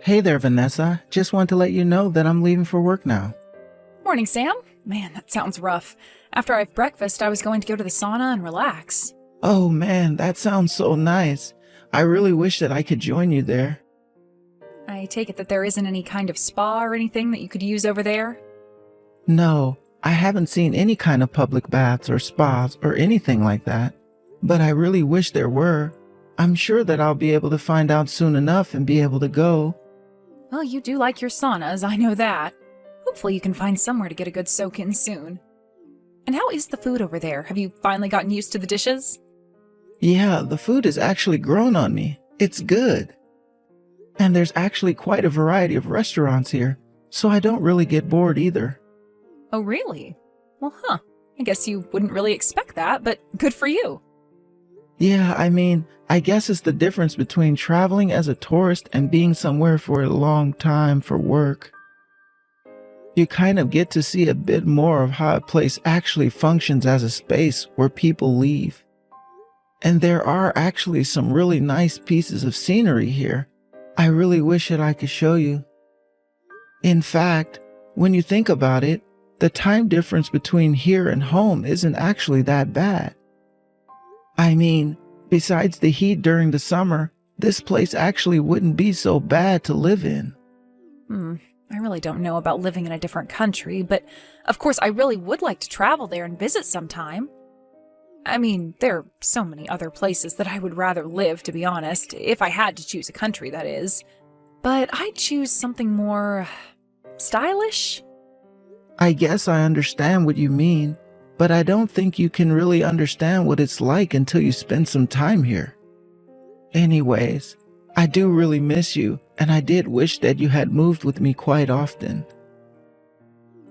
Hey there, Vanessa. Just want to let you know that I'm leaving for work now. Morning, Sam. Man, that sounds rough. After I have breakfast, I was going to go to the sauna and relax. Oh man, that sounds so nice. I really wish that I could join you there. I take it that there isn't any kind of spa or anything that you could use over there? No, I haven't seen any kind of public baths or spas or anything like that. But I really wish there were. I'm sure that I'll be able to find out soon enough and be able to go. Well, you do like your saunas, I know that. Hopefully you can find somewhere to get a good soak in soon. And how is the food over there? Have you finally gotten used to the dishes? Yeah, the food has actually grown on me. It's good. And there's actually quite a variety of restaurants here, so I don't really get bored either. Oh, really? Well, I guess you wouldn't really expect that, but good for you. Yeah, I guess it's the difference between traveling as a tourist and being somewhere for a long time for work. You kind of get to see a bit more of how a place actually functions as a space where people leave. And there are actually some really nice pieces of scenery here. I really wish that I could show you. In fact, when you think about it, the time difference between here and home isn't actually that bad. Besides the heat during the summer, this place actually wouldn't be so bad to live in. I really don't know about living in a different country, but of course I really would like to travel there and visit sometime. There are so many other places that I would rather live, to be honest, if I had to choose a country, that is. But I'd choose something more stylish. I guess I understand what you mean, but I don't think you can really understand what it's like until you spend some time here. Anyways, I do really miss you, and I did wish that you had moved with me quite often.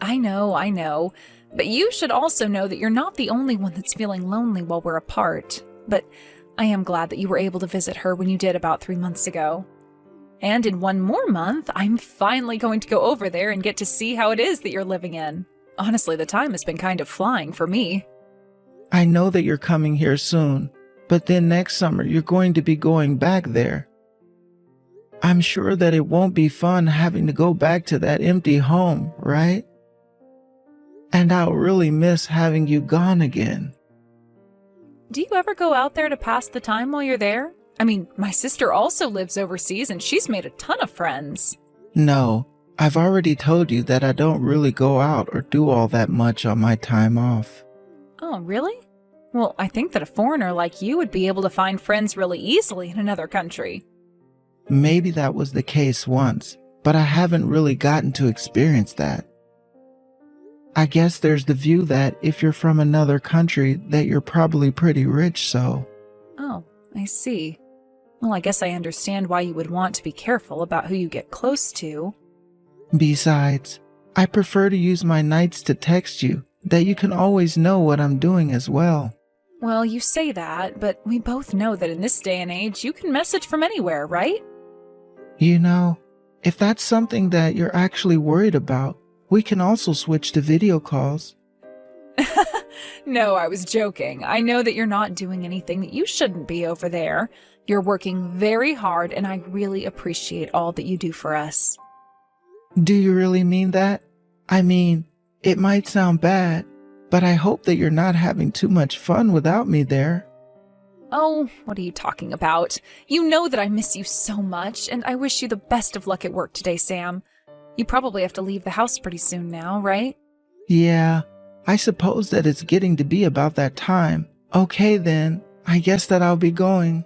I know. But you should also know that you're not the only one that's feeling lonely while we're apart. But I am glad that you were able to visit her when you did about 3 months ago. And in 1 more month, I'm finally going to go over there and get to see how it is that you're living in. Honestly, the time has been kind of flying for me. I know that you're coming here soon, but then next summer you're going to be going back there. I'm sure that it won't be fun having to go back to that empty home, right? And I'll really miss having you gone again. Do you ever go out there to pass the time while you're there? My sister also lives overseas and she's made a ton of friends. No, I've already told you that I don't really go out or do all that much on my time off. Oh, really? Well, I think that a foreigner like you would be able to find friends really easily in another country. Maybe that was the case once, but I haven't really gotten to experience that. I guess there's the view that if you're from another country, that you're probably pretty rich, so. Oh, I see. Well, I guess I understand why you would want to be careful about who you get close to. Besides, I prefer to use my nights to text you, that you can always know what I'm doing as well. Well, you say that, but we both know that in this day and age, you can message from anywhere, right? You know, if that's something that you're actually worried about, we can also switch to video calls. No, I was joking. I know that you're not doing anything that you shouldn't be over there. You're working very hard, and I really appreciate all that you do for us. Do you really mean that? It might sound bad, but I hope that you're not having too much fun without me there. Oh, what are you talking about? You know that I miss you so much, and I wish you the best of luck at work today, Sam. You probably have to leave the house pretty soon now, right? Yeah, I suppose that it's getting to be about that time. Okay then, I guess that I'll be going.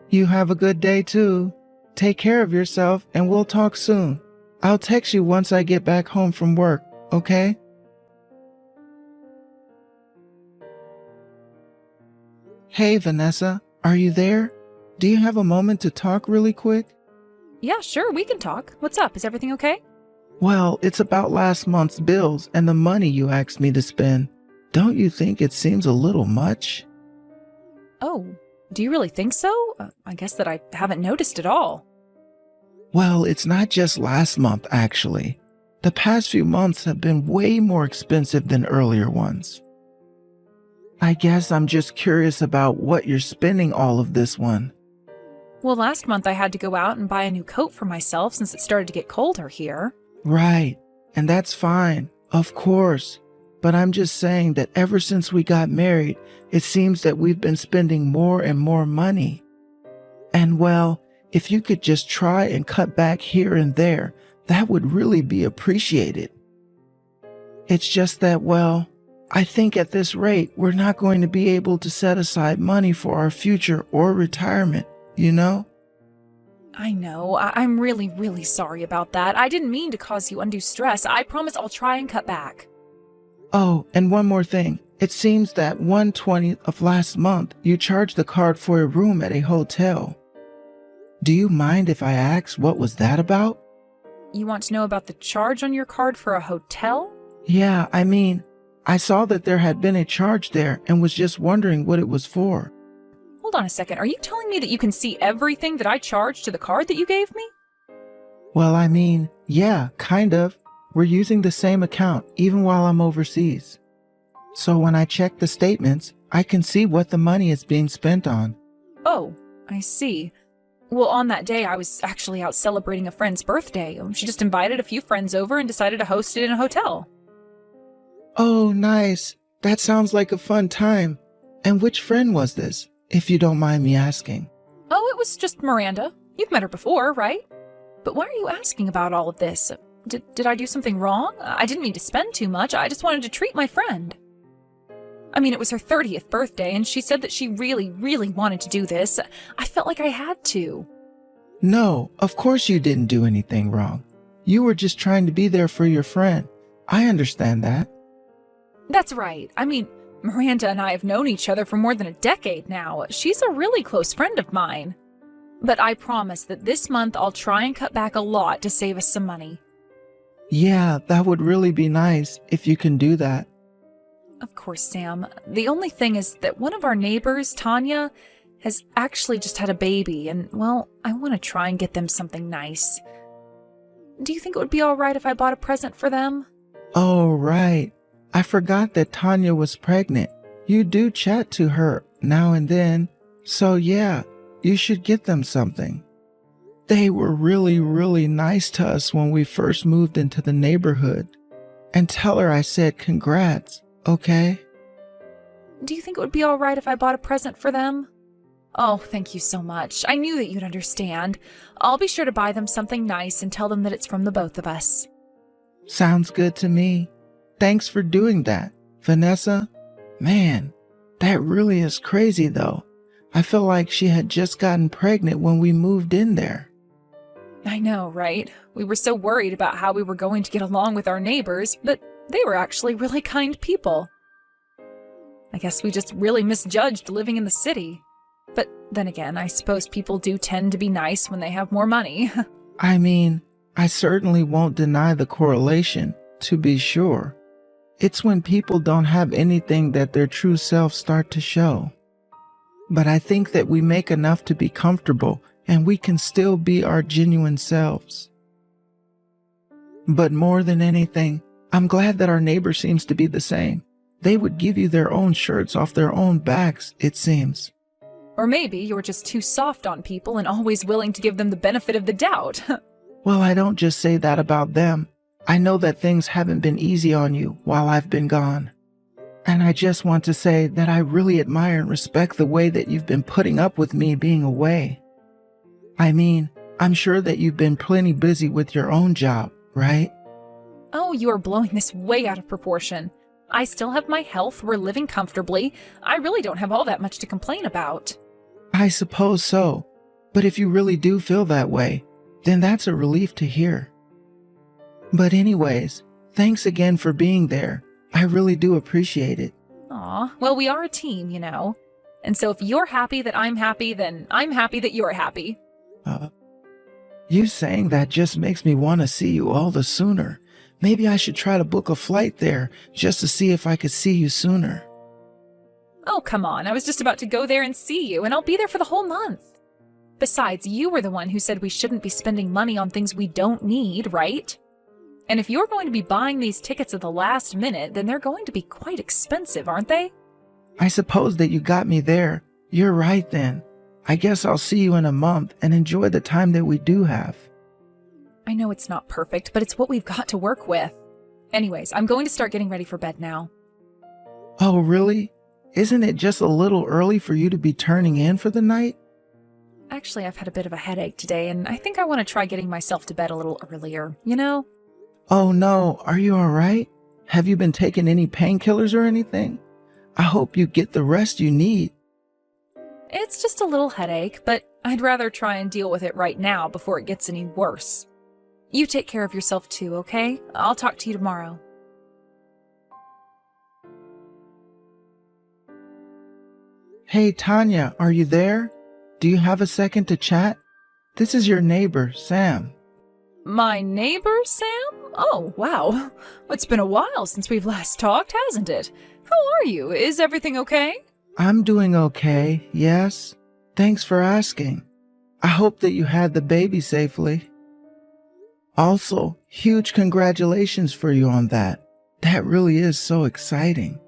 You have a good day too. Take care of yourself and we'll talk soon. I'll text you once I get back home from work, okay? Hey Vanessa, are you there? Do you have a moment to talk really quick? Yeah, sure, we can talk. What's up? Is everything okay? Well, it's about last month's bills and the money you asked me to spend. Don't you think it seems a little much? Oh, do you really think so? I guess that I haven't noticed at all. Well, it's not just last month, actually. The past few months have been way more expensive than earlier ones. I guess I'm just curious about what you're spending all of this on. Well, last month I had to go out and buy a new coat for myself since it started to get colder here. Right. And that's fine. Of course. But I'm just saying that ever since we got married, it seems that we've been spending more and more money. And well, if you could just try and cut back here and there, that would really be appreciated. It's just that, well, I think at this rate, we're not going to be able to set aside money for our future or retirement, you know? I know. I'm really, really sorry about that. I didn't mean to cause you undue stress. I promise I'll try and cut back. Oh, and one more thing. It seems that 1/20th of last month, you charged the card for a room at a hotel. Do you mind if I ask what was that about? You want to know about the charge on your card for a hotel? Yeah, I mean, I saw that there had been a charge there and was just wondering what it was for. Hold on a second. Are you telling me that you can see everything that I charged to the card that you gave me? Well, I mean, yeah, kind of. We're using the same account even while I'm overseas. So when I check the statements, I can see what the money is being spent on. Oh, I see. Well, on that day, I was actually out celebrating a friend's birthday. She just invited a few friends over and decided to host it in a hotel. Oh, nice. That sounds like a fun time. And which friend was this, if you don't mind me asking? Oh, it was just Miranda. You've met her before, right? But why are you asking about all of this? Did I do something wrong? I didn't mean to spend too much. I just wanted to treat my friend. I mean, it was her 30th birthday, and she said that she really, really wanted to do this. I felt like I had to. No, of course you didn't do anything wrong. You were just trying to be there for your friend. I understand that. That's right. I mean, Miranda and I have known each other for more than a decade now. She's a really close friend of mine. But I promise that this month I'll try and cut back a lot to save us some money. Yeah, that would really be nice if you can do that. Of course, Sam. The only thing is that one of our neighbors, Tanya, has actually just had a baby, and, well, I want to try and get them something nice. Do you think it would be all right if I bought a present for them? Oh, right. I forgot that Tanya was pregnant. You do chat to her now and then. So yeah, you should get them something. They were really, really nice to us when we first moved into the neighborhood. And tell her I said congrats, okay? Do you think it would be all right if I bought a present for them? Oh, thank you so much. I knew that you'd understand. I'll be sure to buy them something nice and tell them that it's from the both of us. Sounds good to me. Thanks for doing that, Vanessa. Man, that really is crazy though. I feel like she had just gotten pregnant when we moved in there. I know, right? We were so worried about how we were going to get along with our neighbors, but they were actually really kind people. I guess we just really misjudged living in the city. But then again, I suppose people do tend to be nice when they have more money. I mean, I certainly won't deny the correlation, to be sure. It's when people don't have anything that their true selves start to show. But I think that we make enough to be comfortable and we can still be our genuine selves. But more than anything, I'm glad that our neighbor seems to be the same. They would give you their own shirts off their own backs, it seems. Or maybe you're just too soft on people and always willing to give them the benefit of the doubt. Well, I don't just say that about them. I know that things haven't been easy on you while I've been gone. And I just want to say that I really admire and respect the way that you've been putting up with me being away. I mean, I'm sure that you've been plenty busy with your own job, right? Oh, you are blowing this way out of proportion. I still have my health, we're living comfortably. I really don't have all that much to complain about. I suppose so. But if you really do feel that way, then that's a relief to hear. But anyways, thanks again for being there. I really do appreciate it. Aw, well, we are a team, you know. And so if you're happy that I'm happy, then I'm happy that you're happy. You saying that just makes me want to see you all the sooner. Maybe I should try to book a flight there just to see if I could see you sooner. Oh, come on. I was just about to go there and see you, and I'll be there for the whole month. Besides, you were the one who said we shouldn't be spending money on things we don't need, right? And if you're going to be buying these tickets at the last minute, then they're going to be quite expensive, aren't they? I suppose that you got me there. You're right then. I guess I'll see you in a month and enjoy the time that we do have. I know it's not perfect, but it's what we've got to work with. Anyways, I'm going to start getting ready for bed now. Oh, really? Isn't it just a little early for you to be turning in for the night? Actually, I've had a bit of a headache today, and I think I want to try getting myself to bed a little earlier, you know? Oh no, are you all right? Have you been taking any painkillers or anything? I hope you get the rest you need. It's just a little headache, but I'd rather try and deal with it right now before it gets any worse. You take care of yourself too, okay? I'll talk to you tomorrow. Hey, Tanya, are you there? Do you have a second to chat? This is your neighbor, Sam. My neighbor, Sam? Oh, wow. It's been a while since we've last talked, hasn't it? How are you? Is everything okay? I'm doing okay, yes. Thanks for asking. I hope that you had the baby safely. Also, huge congratulations for you on that. That really is so exciting.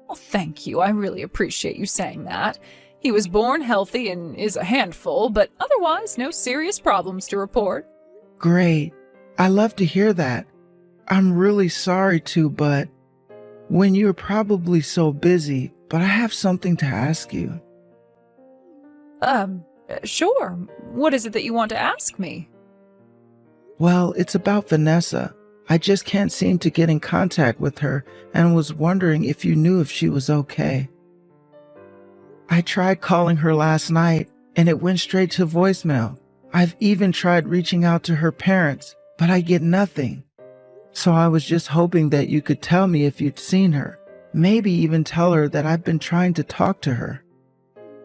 Well, thank you. I really appreciate you saying that. He was born healthy and is a handful, but otherwise no serious problems to report. Great. I love to hear that. I'm really sorry to, but when you're probably so busy, but I have something to ask you. Sure. What is it that you want to ask me? Well, it's about Vanessa. I just can't seem to get in contact with her and was wondering if you knew if she was okay. I tried calling her last night and it went straight to voicemail. I've even tried reaching out to her parents, but I get nothing. So I was just hoping that you could tell me if you'd seen her. Maybe even tell her that I've been trying to talk to her.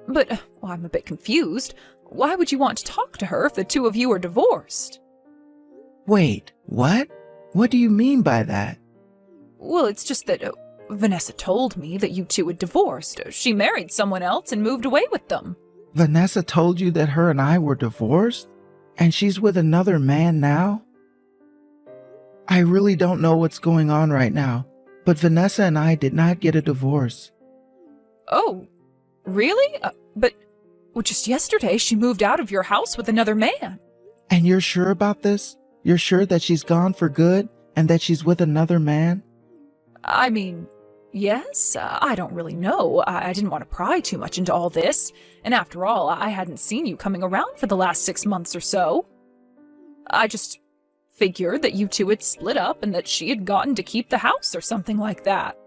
But, well, I'm a bit confused. Why would you want to talk to her if the two of you are divorced? Wait, what? What do you mean by that? Well, it's just that Vanessa told me that you two had divorced. She married someone else and moved away with them. Vanessa told you that her and I were divorced? And she's with another man now? I really don't know what's going on right now, but Vanessa and I did not get a divorce. Oh, really? But just yesterday she moved out of your house with another man. And you're sure about this? You're sure that she's gone for good and that she's with another man? I mean, yes, I don't really know. I didn't want to pry too much into all this. And after all, I hadn't seen you coming around for the last 6 months or so. I just figured that you two had split up and that she had gotten to keep the house or something like that.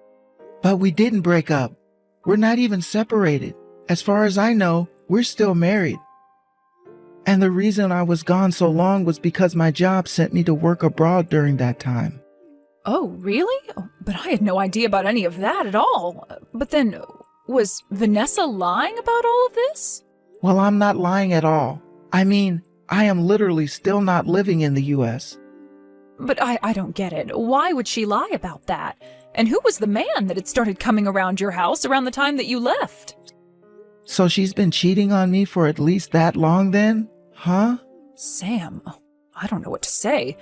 But we didn't break up. We're not even separated. As far as I know, we're still married. And the reason I was gone so long was because my job sent me to work abroad during that time. Oh, really? But I had no idea about any of that at all. But then, was Vanessa lying about all of this? Well, I'm not lying at all. I mean, I am literally still not living in the U.S. But I don't get it. Why would she lie about that? And who was the man that had started coming around your house around the time that you left? So she's been cheating on me for at least that long then? Huh? Sam, I don't know what to say.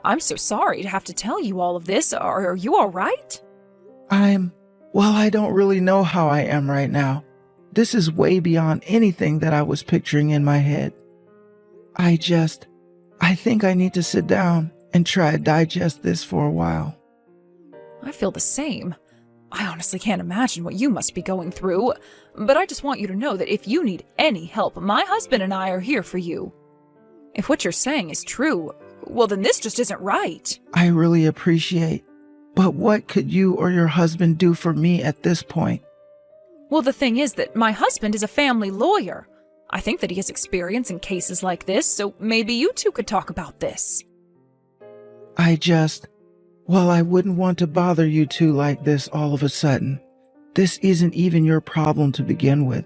I'm so sorry to have to tell you all of this. Are you all right? Well, I don't really know how I am right now. This is way beyond anything that I was picturing in my head. I think I need to sit down and try to digest this for a while. I feel the same. I honestly can't imagine what you must be going through, but I just want you to know that if you need any help, my husband and I are here for you. If what you're saying is true, well, then this just isn't right. I really appreciate. But what could you or your husband do for me at this point? Well, the thing is that my husband is a family lawyer. I think that he has experience in cases like this, so maybe you two could talk about this. Well, I wouldn't want to bother you two like this all of a sudden. This isn't even your problem to begin with.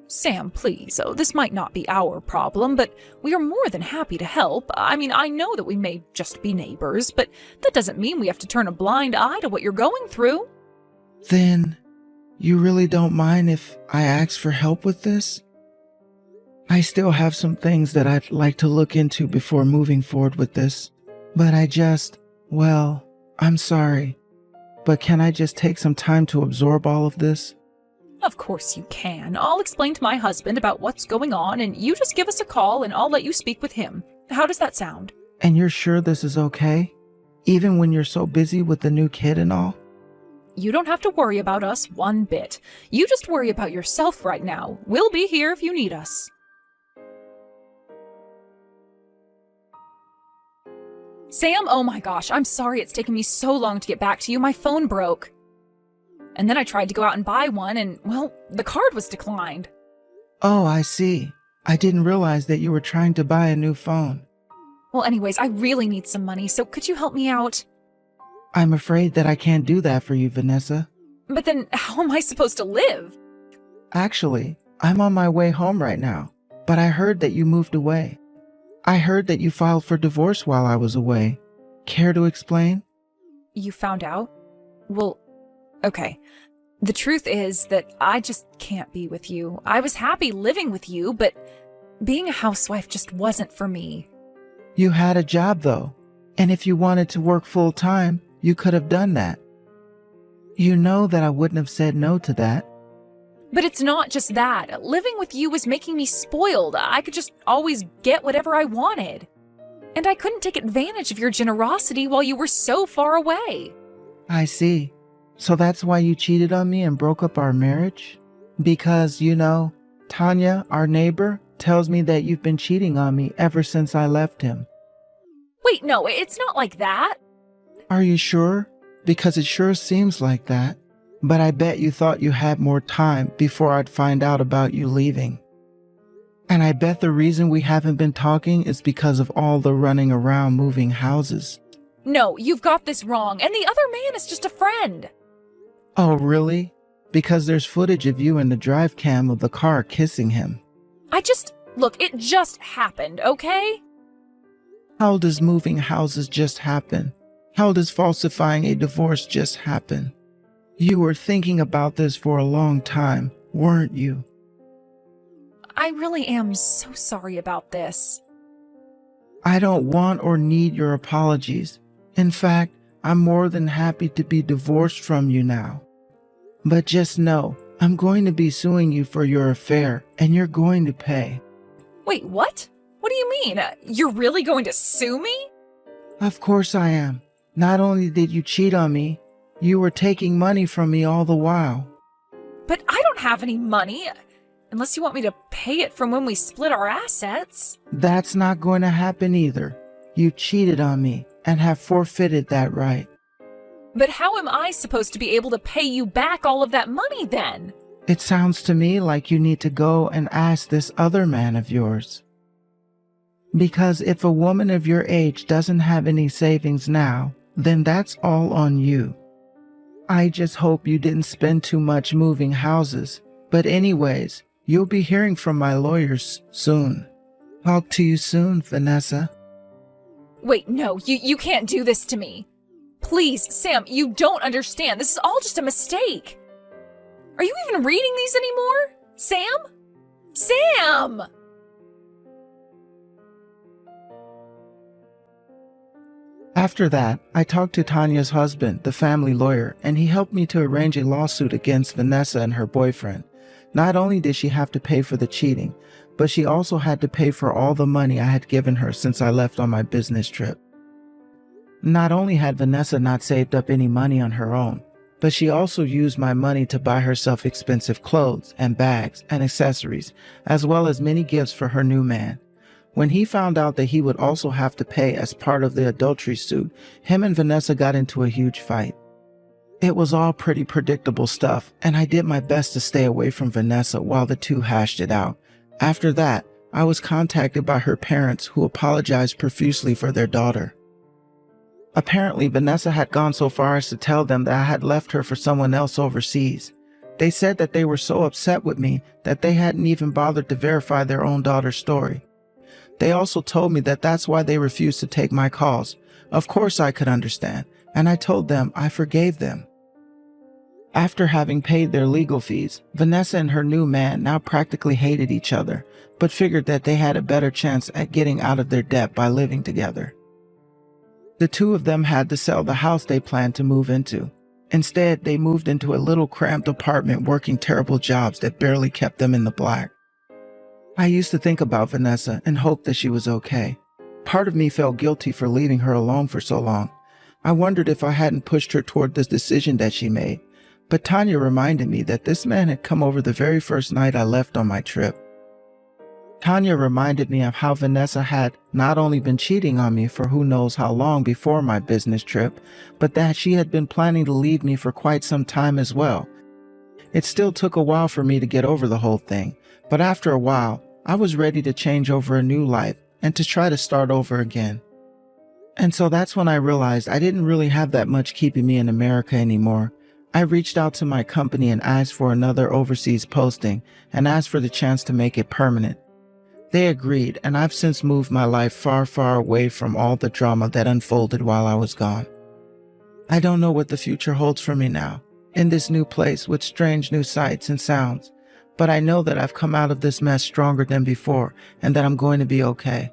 Sam, please. Oh, this might not be our problem, but we are more than happy to help. I mean, I know that we may just be neighbors, but that doesn't mean we have to turn a blind eye to what you're going through. Then, you really don't mind if I ask for help with this? I still have some things that I'd like to look into before moving forward with this. But I'm sorry. But can I just take some time to absorb all of this? Of course you can. I'll explain to my husband about what's going on, and you just give us a call and I'll let you speak with him. How does that sound? And you're sure this is okay? Even when you're so busy with the new kid and all? You don't have to worry about us one bit. You just worry about yourself right now. We'll be here if you need us. Sam, oh my gosh, I'm sorry it's taken me so long to get back to you. My phone broke. And then I tried to go out and buy one and, well, the card was declined. Oh, I see. I didn't realize that you were trying to buy a new phone. Well, anyways, I really need some money, so could you help me out? I'm afraid that I can't do that for you, Vanessa. But then how am I supposed to live? Actually, I'm on my way home right now, but I heard that you moved away. I heard that you filed for divorce while I was away. Care to explain? You found out? Well, okay. The truth is that I just can't be with you. I was happy living with you, but being a housewife just wasn't for me. You had a job, though, and if you wanted to work full-time, you could have done that. You know that I wouldn't have said no to that. But it's not just that. Living with you was making me spoiled. I could just always get whatever I wanted. And I couldn't take advantage of your generosity while you were so far away. I see. So that's why you cheated on me and broke up our marriage? Because, Tanya, our neighbor, tells me that you've been cheating on me ever since I left him. Wait, no, it's not like that. Are you sure? Because it sure seems like that. But I bet you thought you had more time before I'd find out about you leaving. And I bet the reason we haven't been talking is because of all the running around moving houses. No, you've got this wrong, and the other man is just a friend. Oh, really? Because there's footage of you in the drive cam of the car kissing him. Look, it just happened, okay? How does moving houses just happen? How does falsifying a divorce just happen? You were thinking about this for a long time, weren't you? I really am so sorry about this. I don't want or need your apologies. In fact, I'm more than happy to be divorced from you now. But just know, I'm going to be suing you for your affair, and you're going to pay. Wait, what? What do you mean? You're really going to sue me? Of course I am. Not only did you cheat on me, you were taking money from me all the while. But I don't have any money, unless you want me to pay it from when we split our assets. That's not going to happen either. You cheated on me and have forfeited that right. But how am I supposed to be able to pay you back all of that money then? It sounds to me like you need to go and ask this other man of yours. Because if a woman of your age doesn't have any savings now, then that's all on you. I just hope you didn't spend too much moving houses. But anyways, you'll be hearing from my lawyers soon. Talk to you soon, Vanessa. Wait, no, you can't do this to me. Please, Sam, you don't understand. This is all just a mistake. Are you even reading these anymore? Sam? Sam! After that, I talked to Tanya's husband, the family lawyer, and he helped me to arrange a lawsuit against Vanessa and her boyfriend. Not only did she have to pay for the cheating, but she also had to pay for all the money I had given her since I left on my business trip. Not only had Vanessa not saved up any money on her own, but she also used my money to buy herself expensive clothes and bags and accessories, as well as many gifts for her new man. When he found out that he would also have to pay as part of the adultery suit, him and Vanessa got into a huge fight. It was all pretty predictable stuff, and I did my best to stay away from Vanessa while the two hashed it out. After that, I was contacted by her parents, who apologized profusely for their daughter. Apparently, Vanessa had gone so far as to tell them that I had left her for someone else overseas. They said that they were so upset with me that they hadn't even bothered to verify their own daughter's story. They also told me that that's why they refused to take my calls. Of course I could understand, and I told them I forgave them. After having paid their legal fees, Vanessa and her new man now practically hated each other, but figured that they had a better chance at getting out of their debt by living together. The two of them had to sell the house they planned to move into. Instead, they moved into a little cramped apartment working terrible jobs that barely kept them in the black. I used to think about Vanessa and hope that she was okay. Part of me felt guilty for leaving her alone for so long. I wondered if I hadn't pushed her toward this decision that she made. But Tanya reminded me that this man had come over the very first night I left on my trip. Tanya reminded me of how Vanessa had not only been cheating on me for who knows how long before my business trip, but that she had been planning to leave me for quite some time as well. It still took a while for me to get over the whole thing, but after a while, I was ready to change over a new life and to try to start over again. And so that's when I realized I didn't really have that much keeping me in America anymore. I reached out to my company and asked for another overseas posting and asked for the chance to make it permanent. They agreed, and I've since moved my life far, far away from all the drama that unfolded while I was gone. I don't know what the future holds for me now, in this new place with strange new sights and sounds, but I know that I've come out of this mess stronger than before and that I'm going to be okay.